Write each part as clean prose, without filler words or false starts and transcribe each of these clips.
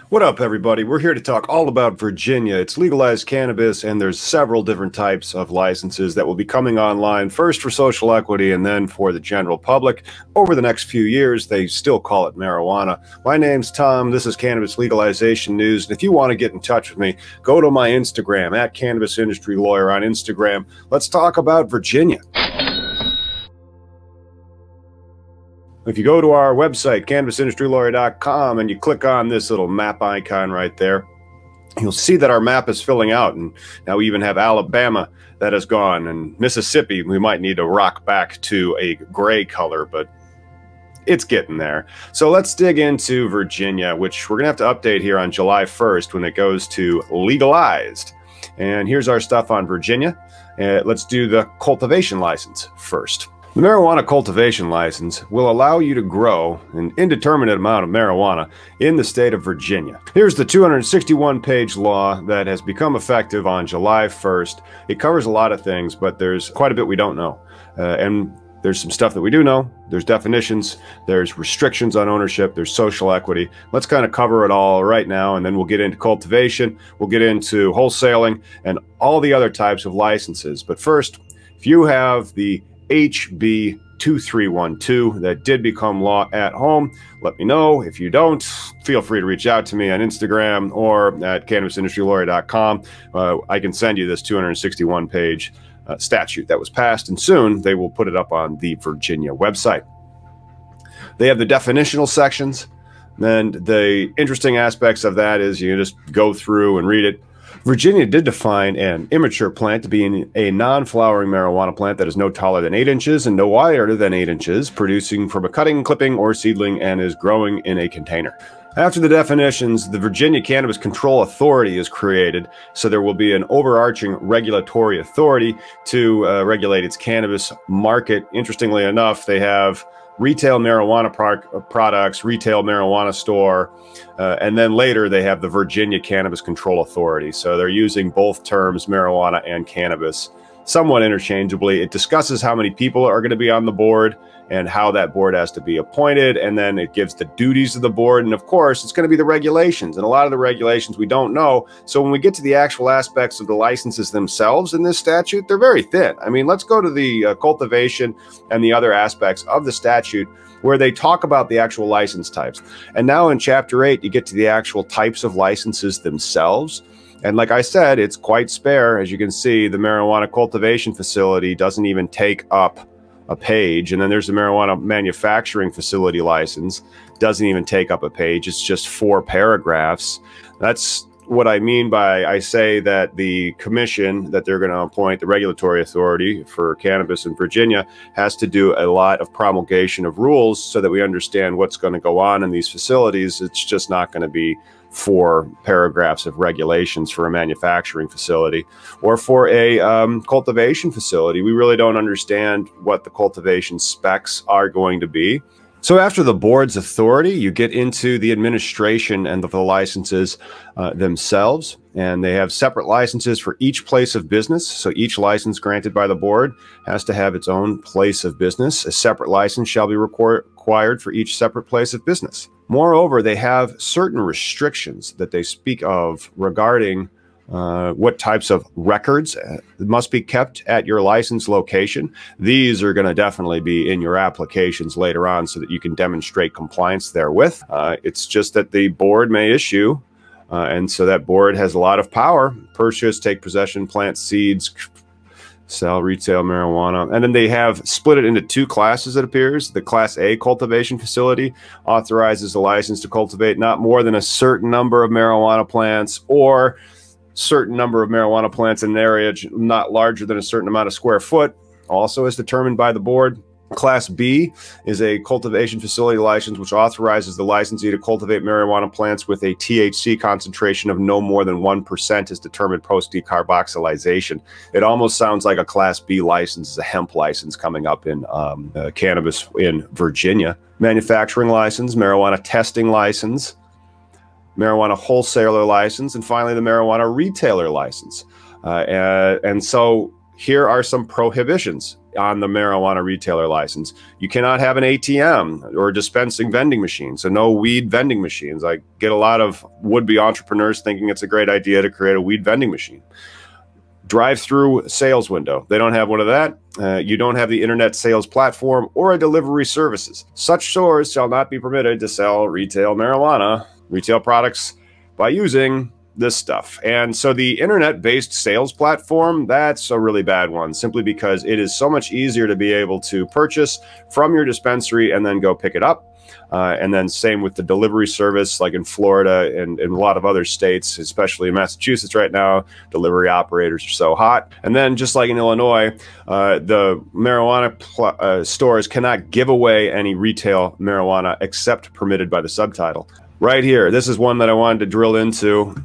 What up, everybody? We're here to talk all about Virginia. It's legalized cannabis, and there's several different types of licenses that will be coming online, first for social equity and then for the general public. Over the next few years, they still call it marijuana. My name's Tom. This is Cannabis Legalization News. And if you want to get in touch with me, go to my Instagram, at Cannabis Industry Lawyer on Instagram. Let's talk about Virginia. If you go to our website, cannabisindustrylawyer.com, and you click on this little map icon right there, you'll see that our map is filling out. And now we even have Alabama that has gone, and Mississippi, we might need to rock back to a gray color, but it's getting there. So let's dig into Virginia, which we're going to have to update here on July 1st when it goes to legalized. And here's our stuff on Virginia. Let's do the cultivation license first. The marijuana cultivation license will allow you to grow an indeterminate amount of marijuana in the state of Virginia. Here's the 261-page law that has become effective on July 1st. It covers a lot of things, but there's quite a bit we don't know. And there's some stuff that we do know. There's definitions, there's restrictions on ownership, there's social equity. Let's kind of cover it all right now, and then we'll get into cultivation, we'll get into wholesaling, and all the other types of licenses. But first, if you have the HB 2312 that did become law at home, let me know. If you don't, feel free to reach out to me on Instagram or at cannabisindustrylawyer.com. I can send you this 261-page statute that was passed, and soon they will put it up on the Virginia website. They have the definitional sections, and the interesting aspects of that is you just go through and read it. Virginia did define an immature plant to be a non-flowering marijuana plant that is no taller than 8 inches and no wider than 8 inches, producing from a cutting, clipping, or seedling, and is growing in a container. After the definitions, the Virginia Cannabis Control Authority is created, so there will be an overarching regulatory authority to regulate its cannabis market. Interestingly enough, they have retail marijuana products, retail marijuana store, and then later they have the Virginia Cannabis Control Authority. So they're using both terms, marijuana and cannabis, somewhat interchangeably. It discusses how many people are going to be on the board and how that board has to be appointed, and then it gives the duties of the board, and of course it's going to be the regulations, and a lot of the regulations we don't know. So when we get to the actual aspects of the licenses themselves in this statute, they're very thin. I mean, let's go to the cultivation and the other aspects of the statute where they talk about the actual license types. And now in Chapter 8 you get to the actual types of licenses themselves. And like I said, it's quite spare. As you can see, the marijuana cultivation facility doesn't even take up a page. And then there's the marijuana manufacturing facility license, doesn't even take up a page. It's just 4 paragraphs. That's what I mean by I say that the commission that they're going to appoint, the regulatory authority for cannabis in Virginia, has to do a lot of promulgation of rules so that we understand what's going to go on in these facilities. It's just not going to be 4 paragraphs of regulations for a manufacturing facility or for a cultivation facility. We really don't understand what the cultivation specs are going to be. So after the board's authority, you get into the administration and the licenses themselves, and they have separate licenses for each place of business. So each license granted by the board has to have its own place of business. A separate license shall be required for each separate place of business. Moreover, they have certain restrictions that they speak of regarding what types of records must be kept at your license location. These are going to definitely be in your applications later on so that you can demonstrate compliance therewith. It's just that the board may issue, and so that board has a lot of power: purchase, take possession, plant seeds, sell retail marijuana. And then they have split it into 2 classes, it appears. The Class A cultivation facility authorizes a license to cultivate not more than a certain number of marijuana plants, or certain number of marijuana plants in an area not larger than a certain amount of square foot, also as determined by the board. Class B is a cultivation facility license, which authorizes the licensee to cultivate marijuana plants with a THC concentration of no more than 1% as determined post-decarboxylation. It almost sounds like a Class B license is a hemp license coming up in cannabis in Virginia. Manufacturing license, marijuana testing license, marijuana wholesaler license, and finally the marijuana retailer license. And so here are some prohibitions. on the marijuana retailer license. You cannot have an ATM or dispensing vending machine, so no weed vending machines. I get a lot of would-be entrepreneurs thinking it's a great idea to create a weed vending machine. Drive-through sales window. They don't have one of that. You don't have the internet sales platform or a delivery services. Such stores shall not be permitted to sell retail marijuana, retail products by using this stuff. And so the internet-based sales platform, that's a really bad one, simply because it is so much easier to be able to purchase from your dispensary and then go pick it up. And then same with the delivery service, like in Florida and in a lot of other states, especially in Massachusetts right now, delivery operators are so hot. And then just like in Illinois, the marijuana stores cannot give away any retail marijuana except permitted by the subtitle. Right here, this is one that I wanted to drill into.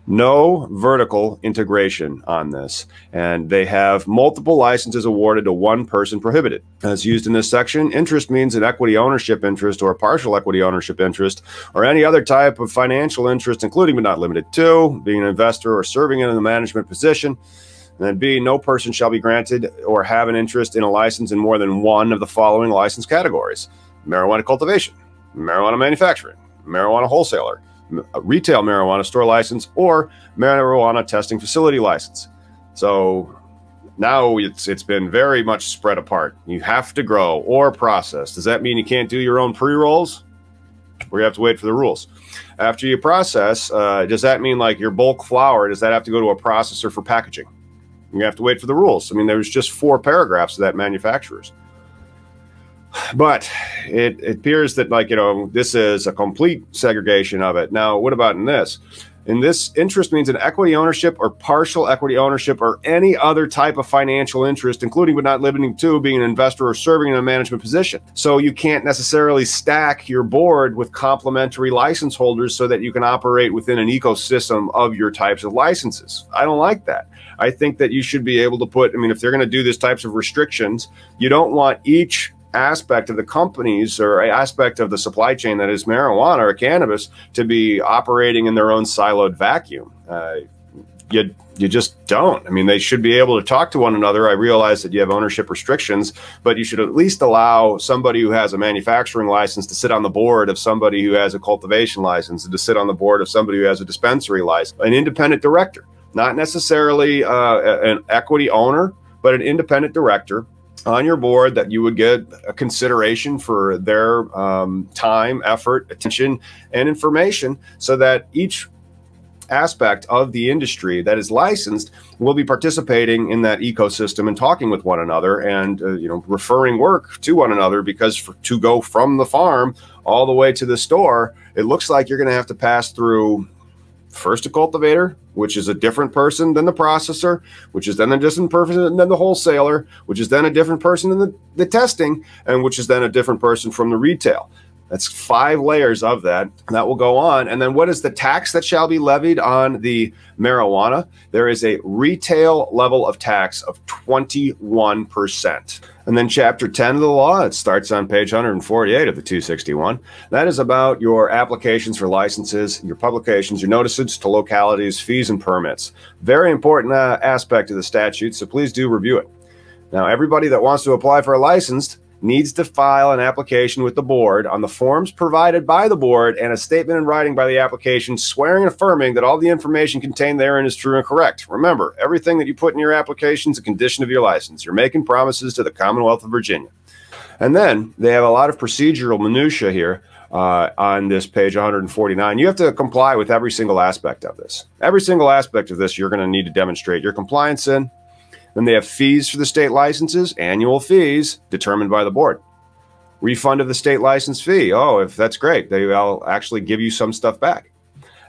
No vertical integration on this, and they have multiple licenses awarded to one person prohibited. As used in this section, interest means an equity ownership interest or a partial equity ownership interest or any other type of financial interest, including but not limited to being an investor or serving in a management position. And then B, no person shall be granted or have an interest in a license in more than one of the following license categories: marijuana cultivation, marijuana manufacturing, marijuana wholesaler, a retail marijuana store license, or marijuana testing facility license. So now it's been very much spread apart. You have to grow or process. Does that mean you can't do your own pre-rolls? Or you have to wait for the rules? After you process, does that mean like your bulk flower, does that have to go to a processor for packaging? You have to wait for the rules. I mean, there's just 4 paragraphs of that manufacturers. But it appears that, like, you know, this is a complete segregation of it. Now, what about in this? In this, interest means an equity ownership or partial equity ownership or any other type of financial interest, including but not limited to being an investor or serving in a management position. So you can't necessarily stack your board with complementary license holders so that you can operate within an ecosystem of your types of licenses. I don't like that. I think that you should be able to put, I mean, if they're going to do these types of restrictions, you don't want each aspect of the companies or aspect of the supply chain that is marijuana or cannabis to be operating in their own siloed vacuum. You just don't. I mean, they should be able to talk to one another. I realize that you have ownership restrictions, but you should at least allow somebody who has a manufacturing license to sit on the board of somebody who has a cultivation license, and to sit on the board of somebody who has a dispensary license. An independent director, not necessarily an equity owner, but an independent director on your board, that you would get a consideration for their time, effort, attention, and information, so that each aspect of the industry that is licensed will be participating in that ecosystem and talking with one another and you know, referring work to one another, because to go from the farm all the way to the store, it looks like you're going to have to pass through first a cultivator, which is a different person than the processor, which is then a different person than the wholesaler, which is then a different person than the testing, and which is then a different person from the retail. That's 5 layers of that. That will go on. And then what is the tax that shall be levied on the marijuana? There is a retail level of tax of 21%. And then chapter 10 of the law, it starts on page 148 of the 261. That is about your applications for licenses, your publications, your notices to localities, fees, and permits. Very important aspect of the statute, so please do review it. Now, everybody that wants to apply for a license needs to file an application with the board on the forms provided by the board and a statement in writing by the application swearing and affirming that all the information contained therein is true and correct. Remember, everything that you put in your application is a condition of your license. You're making promises to the Commonwealth of Virginia. And then they have a lot of procedural minutia here on this page 149. You have to comply with every single aspect of this. Every single aspect of this you're going to need to demonstrate your compliance in. Then they have fees for the state licenses, annual fees determined by the board. Refund of the state license fee. Oh, if that's great, they'll actually give you some stuff back.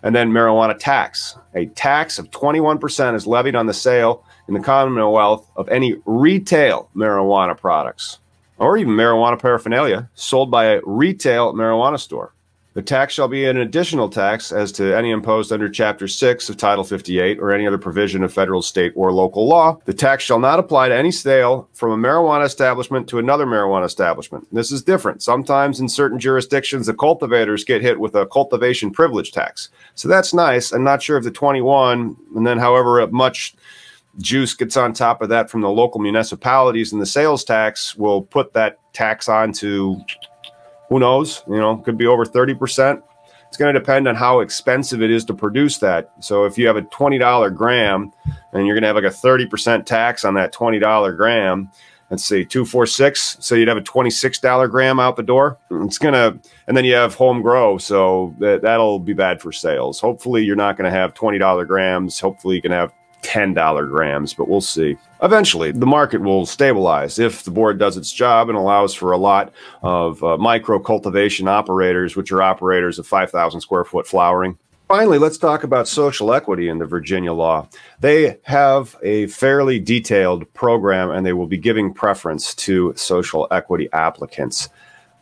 And then marijuana tax. A tax of 21% is levied on the sale in the Commonwealth of any retail marijuana products, or even marijuana paraphernalia sold by a retail marijuana store. The tax shall be an additional tax as to any imposed under Chapter 6 of Title 58 or any other provision of federal, state, or local law. The tax shall not apply to any sale from a marijuana establishment to another marijuana establishment. This is different. Sometimes in certain jurisdictions, the cultivators get hit with a cultivation privilege tax. So that's nice. I'm not sure if the 21 and then however much juice gets on top of that from the local municipalities, and the sales tax will put that tax on to, who knows, you know, could be over 30%. It's going to depend on how expensive it is to produce that. So if you have a $20 gram and you're going to have like a 30% tax on that $20 gram, let's see, 246. So you'd have a $26 gram out the door. It's going to, and then you have home grow. So that'll be bad for sales. Hopefully you're not going to have $20 grams. Hopefully you can have $10 grams, but we'll see. Eventually, the market will stabilize if the board does its job and allows for a lot of micro cultivation operators, which are operators of 5,000 square foot flowering. Finally, let's talk about social equity in the Virginia law. They have a fairly detailed program, and they will be giving preference to social equity applicants.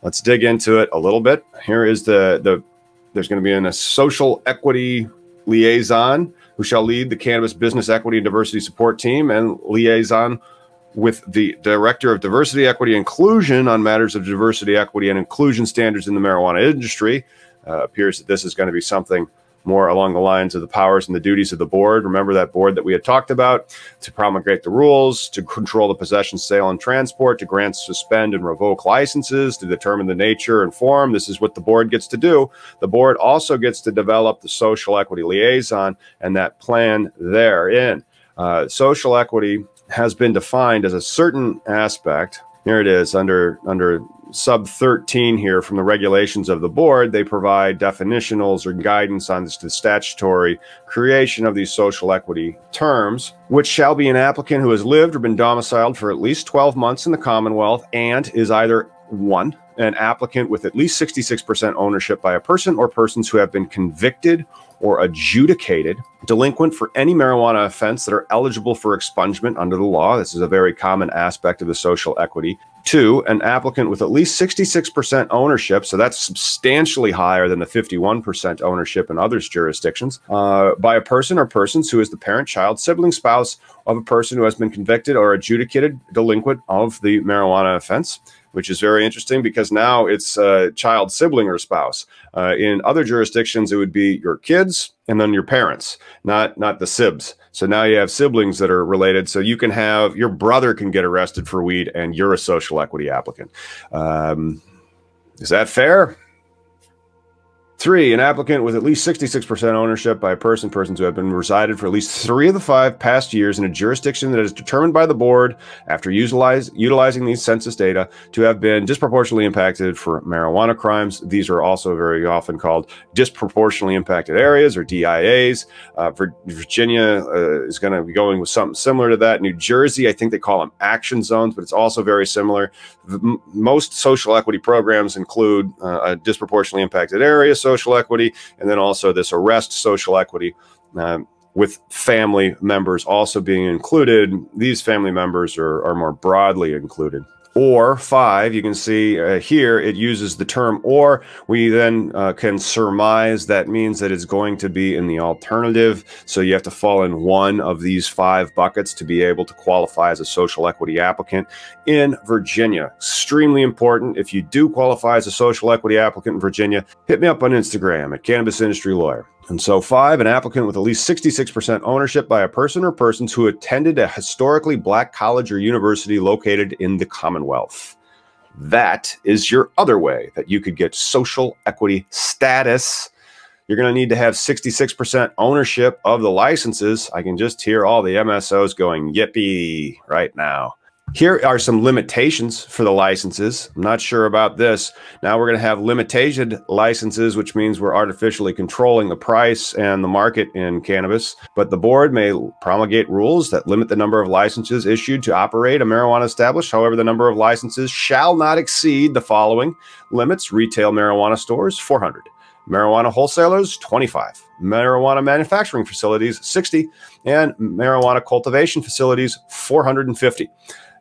Let's dig into it a little bit. Here is there's going to be a social equity liaison who shall lead the Cannabis Business Equity and Diversity Support Team and liaison with the Director of Diversity, Equity, and Inclusion on matters of diversity, equity, and inclusion standards in the marijuana industry. Appears that this is going to be something more along the lines of the powers and the duties of the board. Remember that board that we had talked about, to promulgate the rules, to control the possession, sale, and transport, to grant, suspend, and revoke licenses, to determine the nature and form. This is what the board gets to do. The board also gets to develop the social equity liaison and that plan therein. Social equity has been defined as a certain aspect. Here it is under sub 13 here from the regulations of the board. They provide definitionals or guidance on the statutory creation of these social equity terms, which shall be an applicant who has lived or been domiciled for at least 12 months in the Commonwealth and is either one, an applicant with at least 66% ownership by a person or persons who have been convicted or adjudicated delinquent for any marijuana offense that are eligible for expungement under the law. This is a very common aspect of the social equity. 2, an applicant with at least 66% ownership, so that's substantially higher than the 51% ownership in others jurisdictions, by a person or persons who is the parent, child, sibling, spouse of a person who has been convicted or adjudicated delinquent of the marijuana offense, which is very interesting because now it's child, sibling, or spouse. In other jurisdictions, it would be your kids and then your parents, not the sibs. So now you have siblings that are related. So you can have, your brother can get arrested for weed and you're a social equity applicant. Is that fair? 3, an applicant with at least 66% ownership by persons who have been resided for at least 3 of the 5 past years in a jurisdiction that is determined by the board after utilizing these census data to have been disproportionately impacted for marijuana crimes. These are also very often called disproportionately impacted areas, or DIAs. Virginia is going to be going with something similar to that. New Jersey, I think they call them action zones, but it's also very similar. Most social equity programs include a disproportionately impacted area, social equity, and then also this arrest social equity, with family members also being included. These family members are more broadly included. Or 5, you can see here it uses the term or. We then can surmise that means that it's going to be in the alternative. So you have to fall in one of these 5 buckets to be able to qualify as a social equity applicant in Virginia. Extremely important. If you do qualify as a social equity applicant in Virginia, hit me up on Instagram at Cannabis Industry Lawyer. And so 5, an applicant with at least 66% ownership by a person or persons who attended a historically black college or university located in the Commonwealth. That is your other way that you could get social equity status. You're going to need to have 66% ownership of the licenses. I can just hear all the MSOs going yippee right now. Here are some limitations for the licenses. I'm not sure about this. Now we're going to have limited licenses, which means we're artificially controlling the price and the market in cannabis. But the board may promulgate rules that limit the number of licenses issued to operate a marijuana establishment. However, the number of licenses shall not exceed the following limits: retail marijuana stores, 400. Marijuana wholesalers, 25. Marijuana manufacturing facilities, 60. And marijuana cultivation facilities, 450.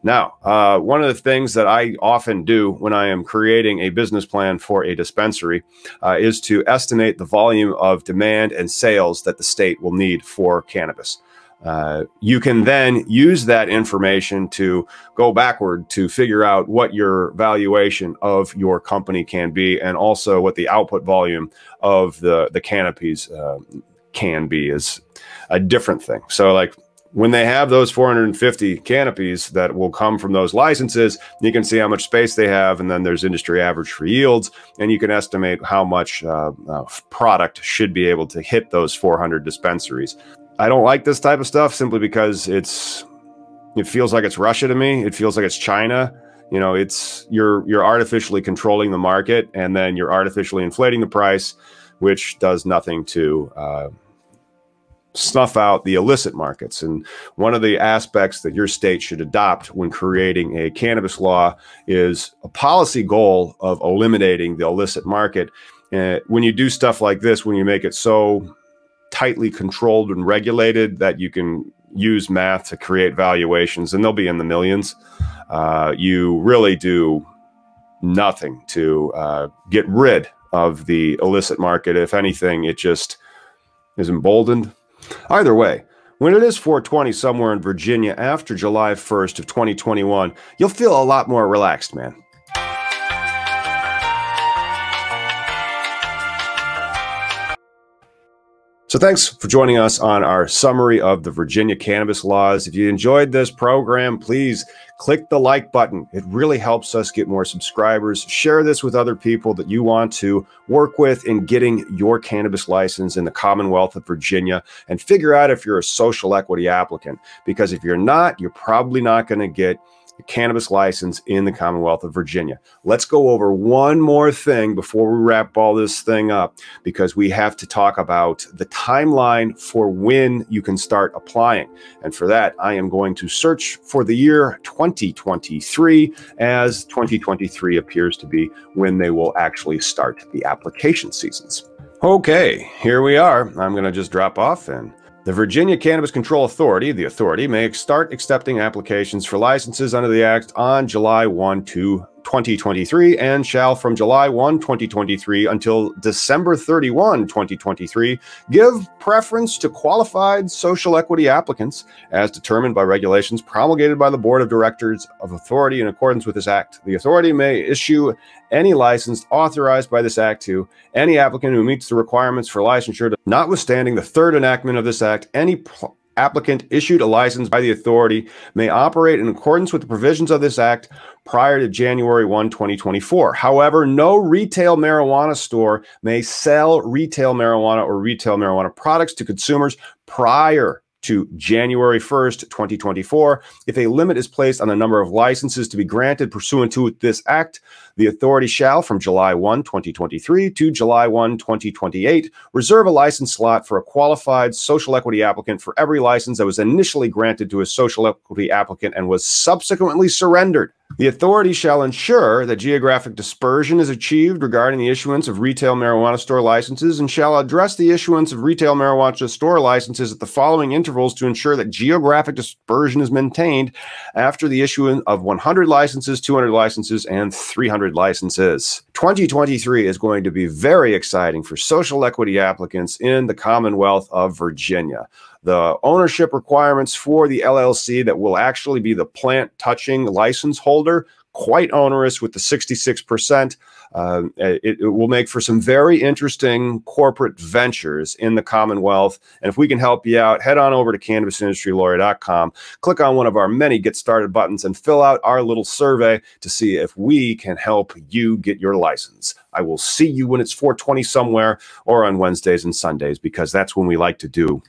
Now, one of the things that I often do when I am creating a business plan for a dispensary is to estimate the volume of demand and sales that the state will need for cannabis. You can then use that information to go backward to figure out what your valuation of your company can be, and also what the output volume of the canopies can be is a different thing. So like when they have those 450 canopies that will come from those licenses, you can see how much space they have, and then there's industry average for yields, and you can estimate how much product should be able to hit those 400 dispensaries. I don't like this type of stuff simply because it feels like it's Russia to me. It feels like it's China. You know, you're artificially controlling the market, and then you're artificially inflating the price, which does nothing to snuff out the illicit markets. And one of the aspects that your state should adopt when creating a cannabis law is a policy goal of eliminating the illicit market. When you do stuff like this, when you make it so tightly controlled and regulated that you can use math to create valuations, and they'll be in the millions, you really do nothing to get rid of the illicit market. If anything, it just is emboldened. Either way, when it is 420 somewhere in Virginia after July 1st of 2021, you'll feel a lot more relaxed, man. So thanks for joining us on our summary of the Virginia cannabis laws. If you enjoyed this program, please click the like button. It really helps us get more subscribers. Share this with other people that you want to work with in getting your cannabis license in the Commonwealth of Virginia, and figure out if you're a social equity applicant. Because if you're not, you're probably not going to get a cannabis license in the Commonwealth of Virginia. Let's go over one more thing before we wrap all this thing up, because we have to talk about the timeline for when you can start applying. And for that, I am going to search for the year 2023, as 2023 appears to be when they will actually start the application seasons. Okay, here we are. I'm going to just drop off, and the Virginia Cannabis Control Authority, the authority, may start accepting applications for licenses under the Act on July 1, 2023, and shall from July 1, 2023 until December 31, 2023, give preference to qualified social equity applicants as determined by regulations promulgated by the Board of Directors of Authority in accordance with this Act. The authority may issue any license authorized by this Act to any applicant who meets the requirements for licensure. Notwithstanding the third enactment of this Act, any applicant issued a license by the authority may operate in accordance with the provisions of this Act prior to January 1, 2024. However, no retail marijuana store may sell retail marijuana or retail marijuana products to consumers prior to January 1st, 2024. If a limit is placed on the number of licenses to be granted pursuant to this Act, the authority shall, from July 1, 2023 to July 1, 2028, reserve a license slot for a qualified social equity applicant for every license that was initially granted to a social equity applicant and was subsequently surrendered. The authority shall ensure that geographic dispersion is achieved regarding the issuance of retail marijuana store licenses, and shall address the issuance of retail marijuana store licenses at the following intervals to ensure that geographic dispersion is maintained after the issuance of 100 licenses, 200 licenses, and 300 licenses. 2023 is going to be very exciting for social equity applicants in the Commonwealth of Virginia. The ownership requirements for the LLC that will actually be the plant touching license holder, quite onerous with the 66%. It will make for some very interesting corporate ventures in the Commonwealth. And if we can help you out, head on over to CannabisIndustryLawyer.com, click on one of our many Get Started buttons, and fill out our little survey to see if we can help you get your license. I will see you when it's 420 somewhere, or on Wednesdays and Sundays, because that's when we like to do